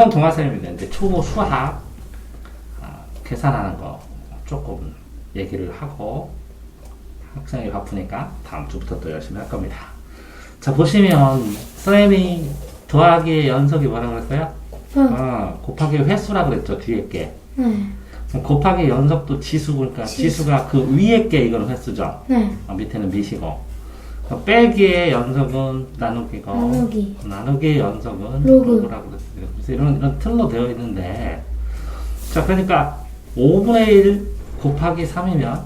동화쌤입니다. 이제 초보 수학 계산하는 거 조금 얘기를 하고 학생이 바쁘니까 다음 주부터 또 열심히 할 겁니다. 자, 보시면 쌤이 더하기의 연속이 뭐라고 그랬어요? 곱하기 횟수라고 그랬죠, 뒤에 게. 곱하기 연속도 지수니까 지수가 그 위에 게 이거는 횟수죠. 밑에는 미시고. 빼기의 연속은 나누기고 나누기의 연속은 로그라고 그랬어요. 그래서 이런 틀로 되어 있는데, 자, 그러니까 5분의 1 곱하기 3이면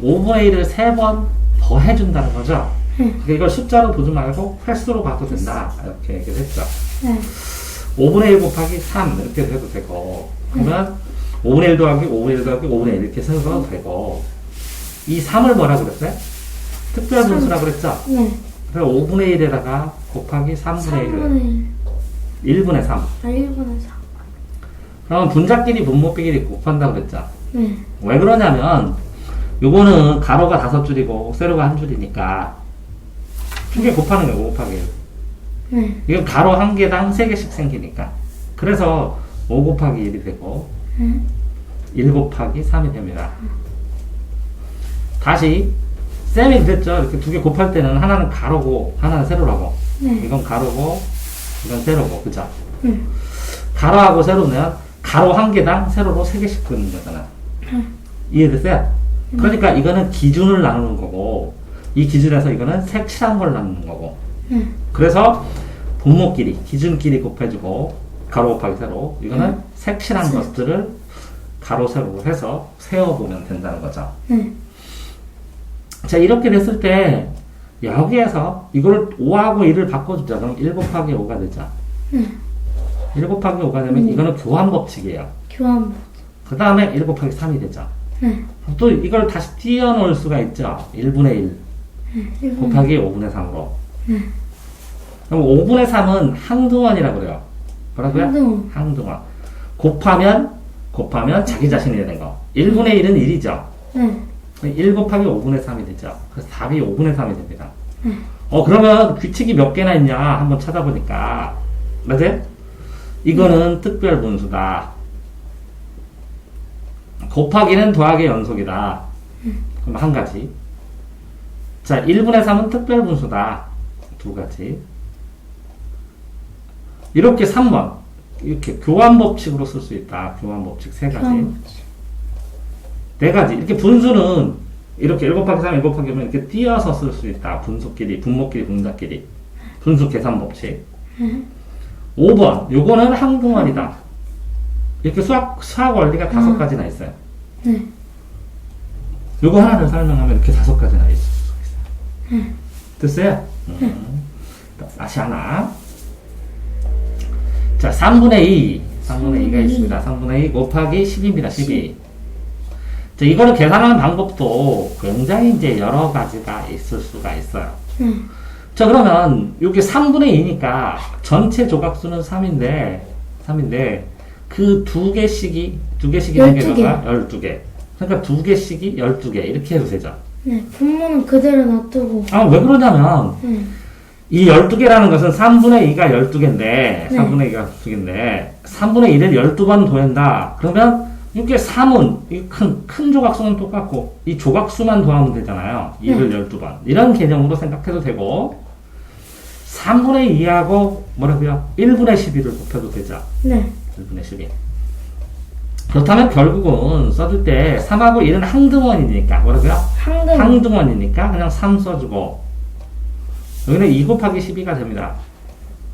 5분의 1을 3번 더 해준다는 거죠. 그러니까 이걸 숫자로 보지 말고 횟수로 봐도 된다, 이렇게 얘기를 했죠. 5분의 1 곱하기 3 이렇게 해도 되고, 그러면 5분의 1 더하기 5분의 1 더하기 5분의 1 이렇게 써도 되고, 이 3을 뭐라 그랬어요? 특별 분수라고 그랬죠? 그래서 5분의 1에다가 곱하기 3분의 1을 1분의 3. 1분의 3. 그러면 분자끼리 분모끼리 곱한다고 그랬죠? 왜 그러냐면 요거는 가로가 5줄이고 세로가 1줄이니까 두 개 곱하는 거예요. 곱하기 1. 이건 가로 한 개당 3개씩 생기니까. 그래서 5 곱하기 1이 되고 1 곱하기 3이 됩니다. 다시 쌤이 그랬죠. 이렇게 두 개 곱할 때는 하나는 가로고 하나는 세로라고. 이건 가로고 이건 세로고, 그죠? 가로하고 세로는 가로 한 개당 세로로 3개씩 긋는 거잖아. 이해됐어요? 그러니까 이거는 기준을 나누는 거고, 이 기준에서 이거는 색칠한 걸 나누는 거고. 그래서 분모끼리 기준끼리 곱해주고 가로 곱하기 세로, 이거는 색칠한 것들을 가로 세로로 해서 세어보면 된다는 거죠. 자, 이렇게 됐을 때 여기에서 이걸 5하고 1을 바꿔주자. 그럼 1 곱하기 5가 되죠. 1 곱하기 5가 되면 이거는 교환 법칙이에요. 교환 법칙. 그 다음에 1 곱하기 3이 되죠. 또 이걸 다시 띄워놓을 수가 있죠. 1분의 1 곱하기 5분의 3으로. 그럼 5분의 3은 항등원이라고 그래요. 뭐라고요? 항등원. 곱하면 자기 자신이 되는 거. 1분의 1은 1이죠. 1 곱하기 5분의 3이 되죠. 그래서 답이 5분의 3이 됩니다. 그러면 규칙이 몇 개나 있냐 한번 찾아보니까, 맞아요? 이거는 특별 분수다. 곱하기는 더하기 연속이다. 그럼 한 가지. 자, 1분의 3은 특별 분수다. 두 가지. 이렇게 3번. 이렇게 교환 법칙으로 쓸 수 있다. 교환 법칙 3가지. 4가지. 이렇게 분수는 이렇게 1 곱하기 3, 1 곱하기 5면 이렇게 띄어서 쓸 수 있다. 분수끼리, 분모끼리, 분자끼리. 분수 계산 법칙. 5번. 요거는 항등원이다. 이렇게 수학 원리가 5가지나 있어요. 요거 하나를 설명하면 이렇게 5가지나 있을 수 있어요. 됐어요? 다시 하나. 자, 3분의 2. 3분의 2가 있습니다. 3분의 2 곱하기 10입니다. 12. 자, 이거를 계산하는 방법도 굉장히 이제 여러 가지가 있을 수가 있어요. 자, 그러면 여기 3분의 2니까 전체 조각수는 3인데 그 두 개씩이 몇 개가 12개. 그러니까 두 개씩이 12개. 이렇게 해도 되죠. 분모는 그대로 놔두고. 왜 그러냐면 이 12개라는 것은 3분의 2가 12개인데 3분의 2가 12개인데 3분의 1을 12번 더한다. 그러면 이게 3은 이 큰 조각수는 똑같고 이 조각수만 더하면 되잖아요. 2를 12번. 이런 개념으로 생각해도 되고, 3분의 2하고 뭐라고요? 1분의 12를 곱해도 되죠. 1분의 12. 그렇다면 결국은 써줄 때 3하고 1은 항등원이니까 뭐라고요? 항등원이니까 그냥 3 써주고, 여기는 2 곱하기 12가 됩니다.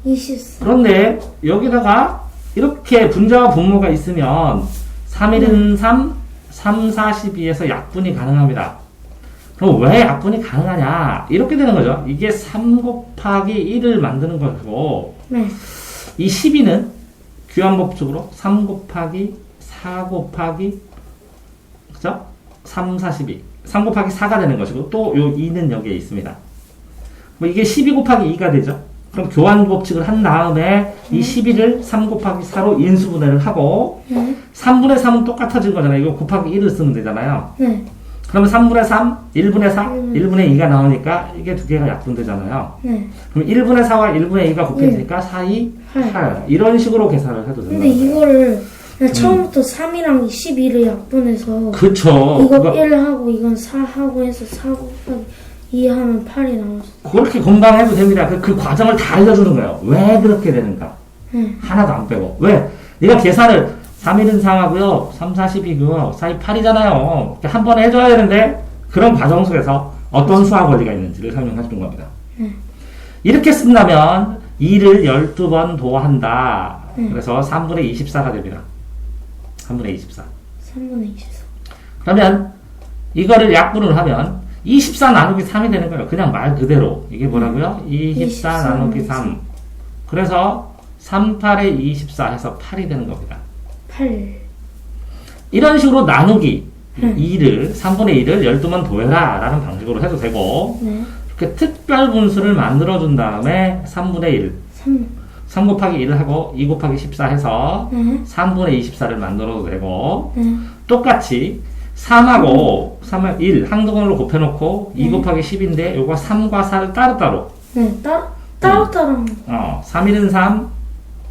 24. 그런데 여기다가 이렇게 분자와 분모가 있으면 3, 1은 3, 3, 4, 12에서 약분이 가능합니다. 그럼 왜 약분이 가능하냐? 이렇게 되는 거죠. 이게 3 곱하기 1을 만드는 거고, 이 12는 교환법칙으로 3 곱하기 4 곱하기, 그죠? 3, 4, 12. 3 곱하기 4가 되는 것이고, 또 요 2는 여기에 있습니다. 뭐 이게 12 곱하기 2가 되죠. 그럼 교환 법칙을 한 다음에 이 12를 3 곱하기 4로 인수분해를 하고 3분의 3은 똑같아진 거잖아요. 이거 곱하기 1을 쓰면 되잖아요. 그러면 3분의 3, 1분의 4, 1분의 1분의 2가 나오니까 이게 두 개가 약분되잖아요. 네. 그럼 1분의 4와 1분의 2가 곱해지니까 4, 2, 8. 이런 식으로 계산을 해도 된다. 근데 이거를 그냥 처음부터 3이랑 12를 약분해서 그쵸. 이거 그거 1하고 이건 4하고 해서 4 곱하기 2 하면 8이 나왔어. 그렇게 금방 해도 됩니다. 그 과정을 다 알려주는 거예요. 왜 그렇게 되는가. 네. 하나도 안 빼고. 왜? 네가 계산을 3, 1은 4하고요. 3, 4, 12고요. 4, 2, 8이잖아요. 한 번에 해줘야 되는데 그런 과정 속에서 어떤 수학 원리가 있는지를 설명해 주는 겁니다. 이렇게 쓴다면 2를 12번 도한다. 그래서 3분의 24가 됩니다. 3분의 24. 3분의 24. 그러면 이거를 약분을 하면 24 나누기 3이 되는 거예요. 그냥 말 그대로. 이게 뭐라고요? 24 나누기 3. 그래서 3, 8에 24 해서 8이 되는 겁니다. 8. 이런 식으로 나누기 2를 3분의 2를 12번 더해라 라는 방식으로 해도 되고 네. 이렇게 특별 분수를 만들어 준 다음에 3분의 1 3. 3 곱하기 1을 하고 2 곱하기 14 해서 네. 3분의 24를 만들어도 되고 네. 똑같이 3하고 3을 1 항등으로 곱해놓고 2 곱하기 10인데 요거 3과 4를 따로따로 네. 따로따로 3, 1은 3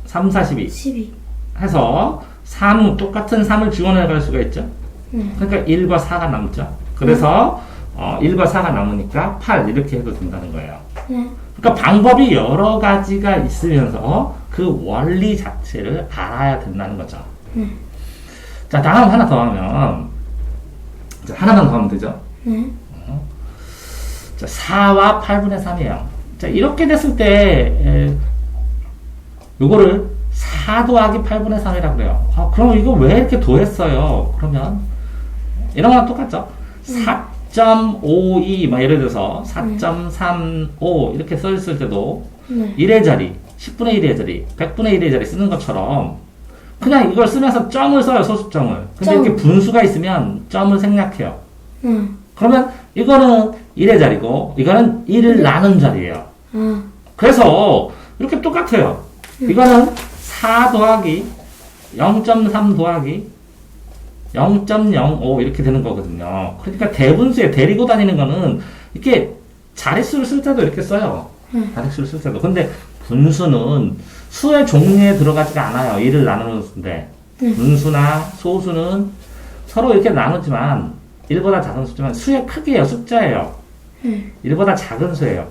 3, 4, 12 12. 해서 3, 똑같은 3을 지원해 갈 수가 있죠. 그러니까 1과 4가 남죠. 그래서 1과 4가 남으니까 8 이렇게 해도 된다는 거예요. 네. 그러니까 방법이 여러 가지가 있으면서 그 원리 자체를 알아야 된다는 거죠. 자, 다음 하나 더 하면 자, 하나만 더 하면 되죠. 네. 자, 4와 8분의 3이에요. 자, 이렇게 됐을 때 요거를 4 더하기 8분의 3이라고 그래요. 그럼 이거 왜 이렇게 더했어요? 그러면 이런 거랑 똑같죠? 4.52 막 예를 들어서 4.35 이렇게 써있을 때도 네. 1의 자리, 10분의 1의 자리, 100분의 1의 자리 쓰는 것처럼 그냥 이걸 쓰면서 점을 써요, 소수점을. 근데 점. 이렇게 분수가 있으면 점을 생략해요. 네. 그러면 이거는 1의 자리고 이거는 1을 나눈 자리예요. 아. 그래서 이렇게 똑같아요. 이거는 4 더하기 0.3 더하기 0.05 이렇게 되는 거거든요. 그러니까 대분수에 데리고 다니는 거는 이렇게 자릿수를 쓸 때도 이렇게 써요. 자릿수를 쓸 때도. 근데 분수는 수의 종류에 들어가지가 않아요. 1을 나누는 수인데 분수나 소수는 서로 이렇게 나누지만 1보다 작은 수지만 수의 크기예요. 숫자예요. 1보다 작은 수예요.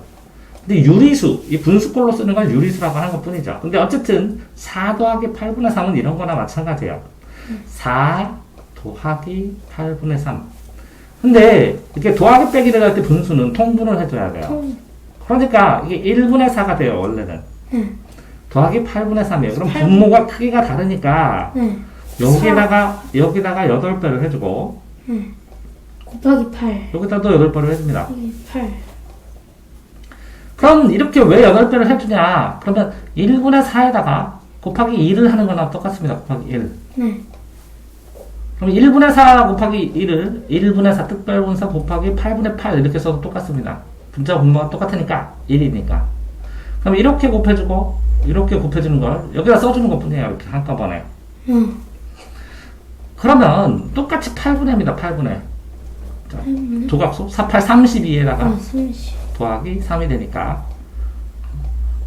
근데 유리수, 이 분수꼴로 쓰는 건 유리수라고 하는 것 뿐이죠. 근데 어쨌든 4 더하기 8분의 3은 이런 거나 마찬가지예요. 4 더하기 8분의 3. 근데 이렇게 더하기 빼기를 할 때 분수는 통분을 해줘야 돼요. 그러니까 이게 1분의 4가 돼요, 원래는. 더하기 8분의 3이에요. 그럼 분모가 크기가 다르니까 여기다가 8배를 해주고 곱하기 8. 여기다 또 8배를 해줍니다. 곱하기 8. 그럼 이렇게 왜 8배를 해주냐? 그러면 1분의 4에다가 곱하기 2를 하는 거나 똑같습니다. 곱하기 1. 네. 그럼 1분의 4 곱하기 1을 1분의 4 특별분사 곱하기 8분의 8 이렇게 써도 똑같습니다. 분자 분모가 똑같으니까 1이니까. 그럼 이렇게 곱해주고 이렇게 곱해주는 걸 여기다 써주는 것 뿐이에요. 이렇게 한꺼번에. 그러면 똑같이 8분의입니다. 8분의. 자, 조각수 4, 8, 32에다가 30. 더하기 3이 되니까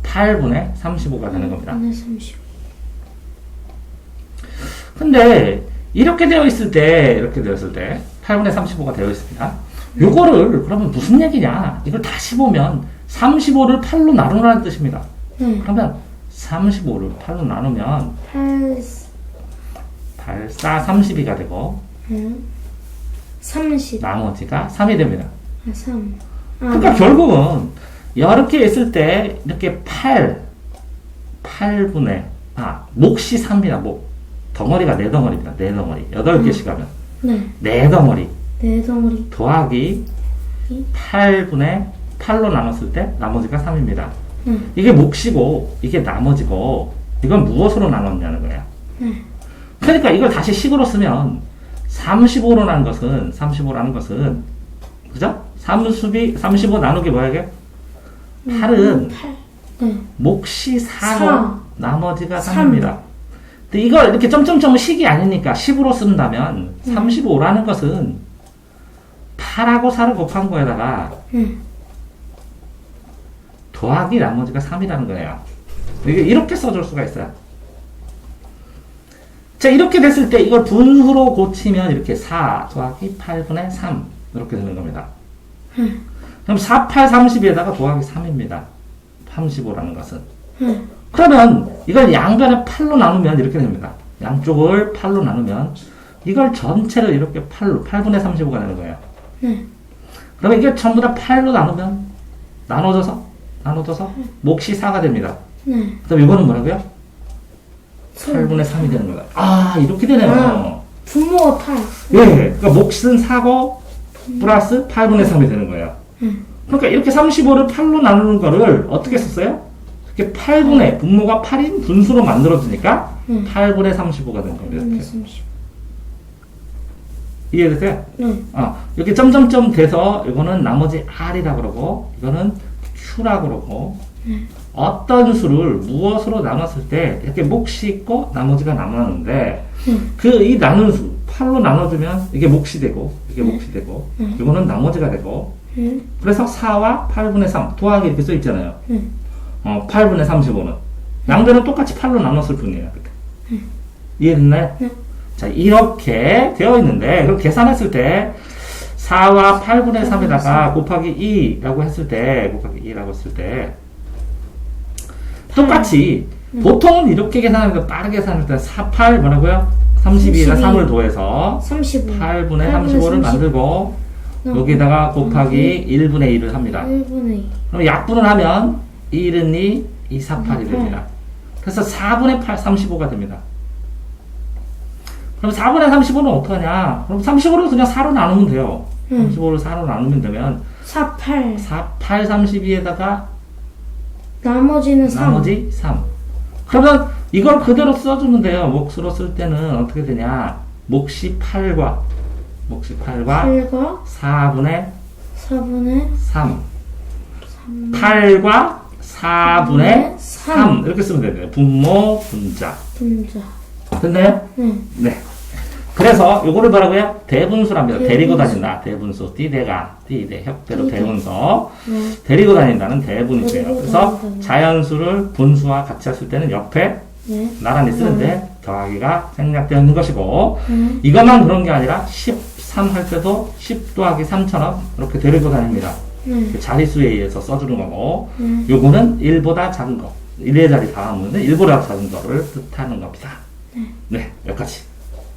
8분의 35가 되는 겁니다. 30. 근데 이렇게 되어 있을 때 8분의 35가 되어 있습니다. 요거를 그러면 무슨 얘기냐? 이걸 다시 보면 35를 8로 나누라는 뜻입니다. 그러면 35를 8로 나누면 8, 4, 32가 되고 30. 나머지가 3이 됩니다. 3. 그러니까 결국은 이렇게 있을 때 이렇게 8분의 몫이 3이다. 목. 덩어리가 4덩어리입니다. 4덩어리. 8개씩 하면. 네. 4덩어리. 4덩어리. 더하기 8분의 8로 나눴을 때 나머지가 3입니다. 이게 몫이고 이게 나머지고 이건 무엇으로 나눴냐는 거예요. 그러니까 이걸 다시 식으로 쓰면 35라는 것은 그죠? 35 나누기 뭐야? 8은 8. 네. 몫이 4고 4. 나머지가 3입니다. 근데 이걸 이렇게 점점점은 식이 아니니까 10으로 쓴다면 35라는 것은 4하고 4를 곱한 거에다가 응. 더하기 나머지가 3이라는 거예요. 이게 이렇게 써줄 수가 있어요. 자, 이렇게 됐을 때 이걸 분수로 고치면 이렇게 4 더하기 8분의 3 이렇게 되는 겁니다. 그럼 4, 8, 32에다가 더하기 3입니다. 35라는 것은. 그러면 이걸 양변에 8로 나누면 이렇게 됩니다. 양쪽을 8로 나누면 이걸 전체를 이렇게 8로 8분의 35가 되는 거예요. 그러면 이게 전부 다 8로 나누면 나눠져서 몫이 4가 됩니다. 그럼 이거는 뭐라고요? 8분의 3이 되는 거다. 아, 이렇게 되네요. 분모가 8. 예, 그러니까 몫은 4고 플러스 8분의 3이 되는 거예요. 그러니까 이렇게 35를 8로 나누는 거를 어떻게 썼어요? 이렇게 8분의 분모가 8인 분수로 만들어지니까 8분의 35가 된 겁니다. 이렇게. 30. 이해되세요? 네. 이렇게 점점점 돼서 이거는 나머지 R이라고 그러고 이거는 Q라고 그러고 어떤 수를 무엇으로 나눴을 때 이렇게 몫이 있고 나머지가 남았는데 그 이 나눈 수 8로 나눠주면 이게 몫이 되고 이게 몫이 되고 이거는 나머지가 되고 그래서 4와 8분의 3 더하기 이렇게 써 있잖아요. 8분의 35는 양변은 똑같이 8로 나눴을 뿐이에요. 이해됐나요? 자, 이렇게 되어 있는데 그럼 계산했을 때 4와 8분의 3에다가 곱하기 2라고 했을 때 똑같이 보통은 이렇게 계산하면 빠르게 계산할 때 4, 8 뭐라고요? 32에다 3을 더해서 35. 8분의 35를 만들고 여기다가 곱하기 1분의 2를 합니다. 1분의 2. 그럼 약분을 하면 1은 2, 2, 4, 8이 됩니다. 그래서 4분의 8, 35가 됩니다. 그럼 4분의 35는 어떡하냐? 그럼 35를 그냥 4로 나누면 돼요. 35를 4로 나누면 되면 4, 8. 4, 8, 32에다가 나머지는 3. 나머지 3. 그러면 이걸 그대로 써주면 돼요. 몫으로 쓸 때는 어떻게 되냐? 몫이 8과 8과 4분의 4분의 3. 8과 4분의 3. 이렇게 쓰면 됩니다. 분모, 분자. 분자. 됐나요? 네. 그래서 요거를 뭐라고요? 대분수랍니다. 대분수. 데리고 다닌다. 대분수. 띠대가. 띠대. 협대로 띠대. 대분서. 네. 데리고 다닌다는 대분이세요. 데리고 그래서 다닌다. 자연수를 분수와 같이 했을 때는 옆에 네. 나란히 쓰는데 더하기가 생략되어 있는 것이고 네. 이것만 그런 게 아니라 13 할 때도 10 더하기 3처럼 이렇게 데리고 다닙니다. 네. 자리수에 의해서 써주는 거고 네. 요거는 1보다 작은 거. 1의 자리 다음은 1보다 작은 거를 뜻하는 겁니다. 네, 여기까지.